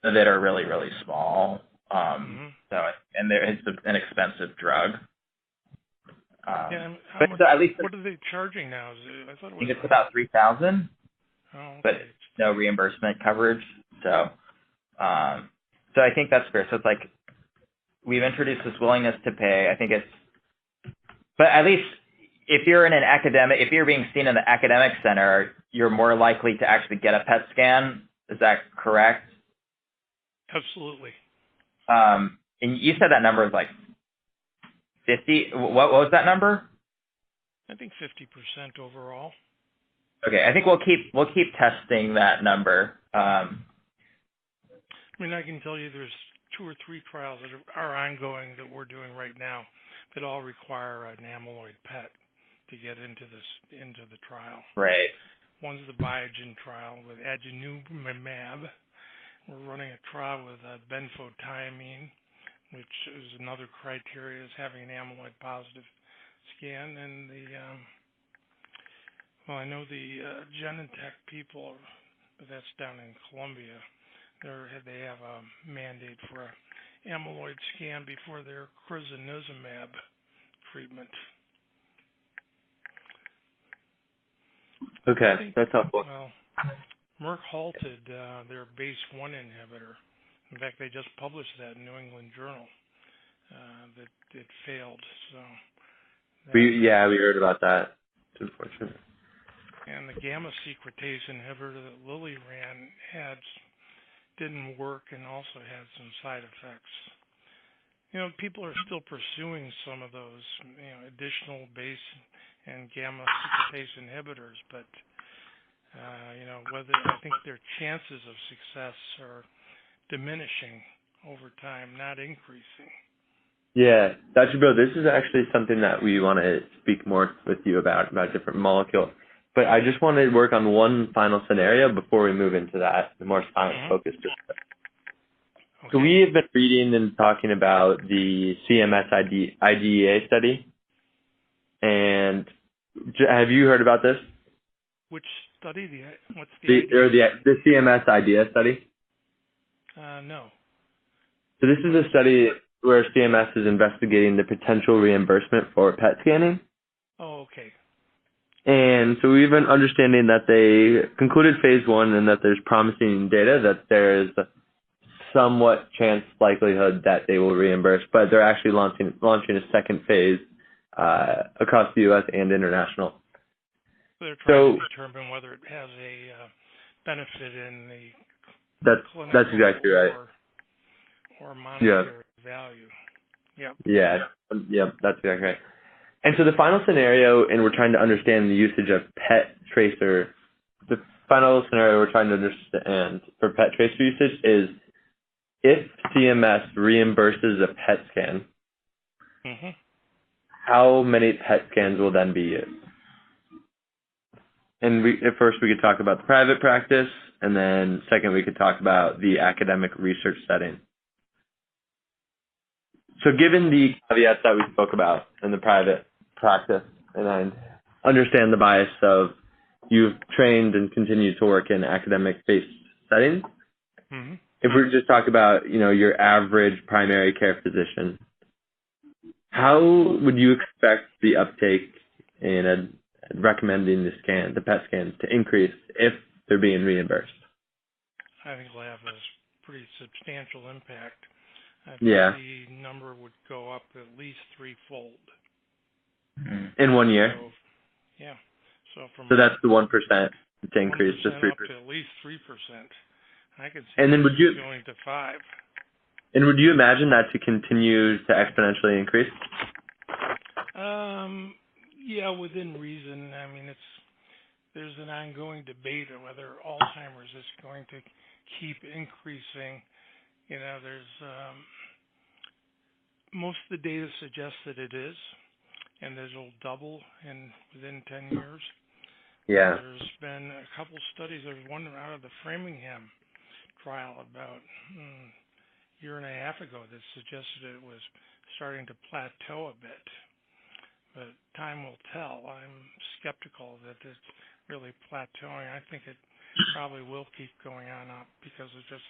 that are really, really small. Mm-hmm. And it's an expensive drug. Yeah, how But much? so at least What are they charging now? I thought it I was think it's about 3,000, Oh, but okay. no reimbursement coverage. So I think that's fair. So it's like we've introduced this willingness to pay. I think but at least if you're if you're being seen in the academic center, you're more likely to actually get a PET scan. Is that correct? Absolutely. And you said that number is like 50. What was that number? I think 50% overall. Okay, I think we'll keep testing that number. I mean, I can tell you there's 2 or 3 trials that are ongoing that we're doing right now that all require an amyloid PET to get into the trial. Right. One's the Biogen trial with aducanumab. We're running a trial with benfotiamine, which is another criteria is having an amyloid positive scan. And I know the Genentech people, but that's down in Colombia. They have a mandate for an amyloid scan before their crizanlizumab treatment. Okay, that's helpful. Well, Merck halted their BACE1 inhibitor. In fact, they just published that in New England Journal that it failed. So We heard about that. It's unfortunate. And the gamma secretase inhibitor that Lilly ran didn't work and also had some side effects. People are still pursuing some of those, additional BACE and gamma secretase inhibitors, but whether I think their chances of success are diminishing over time, not increasing. Yeah, Dr. Bill, this is actually something that we want to speak more with you about different molecules. But I just want to work on one final scenario before we move into that, the more science-focused. Okay. So we have been reading and talking about the CMS IDEA study. And have you heard about this? Which study? What's the the CMS IDEA study? No. So this is a study where CMS is investigating the potential reimbursement for PET scanning. Oh, okay. And so we've been understanding that they concluded phase 1 and that there's promising data that there is a somewhat chance likelihood that they will reimburse, but they're actually launching a second phase across the U.S. and international. So they're trying to determine whether it has a benefit in the clinical that's exactly right. or monetary value. Yep. Yeah, that's exactly right. And so the final scenario, and we're trying to understand the usage of PET tracer, the final scenario we're trying to understand for PET tracer usage is if CMS reimburses a PET scan, how many PET scans will then be used? And first we could talk about the private practice, and then second we could talk about the academic research setting. So given the caveats that we spoke about in the private practice, and I understand the bias of you've trained and continue to work in academic-based settings, if we just talk about, your average primary care physician, how would you expect the uptake in recommending the PET scans to increase if they're being reimbursed? I think it'll have a pretty substantial impact. I think the number would go up at least threefold. In 1 year? So So that's the 1% to increase to 3%. Up to at least 3%. I could see and then going to 5%. And would you imagine that to continue to exponentially increase? Yeah, within reason. I mean, there's an ongoing debate on whether Alzheimer's is going to keep increasing. There's most of the data suggests that it is, and that it'll double within 10 years. Yeah. There's been a couple studies. There's one out of the Framingham trial about a year and a half ago that suggested it was starting to plateau a bit. But time will tell. I'm skeptical that it's really plateauing. I think it probably will keep going on up because of just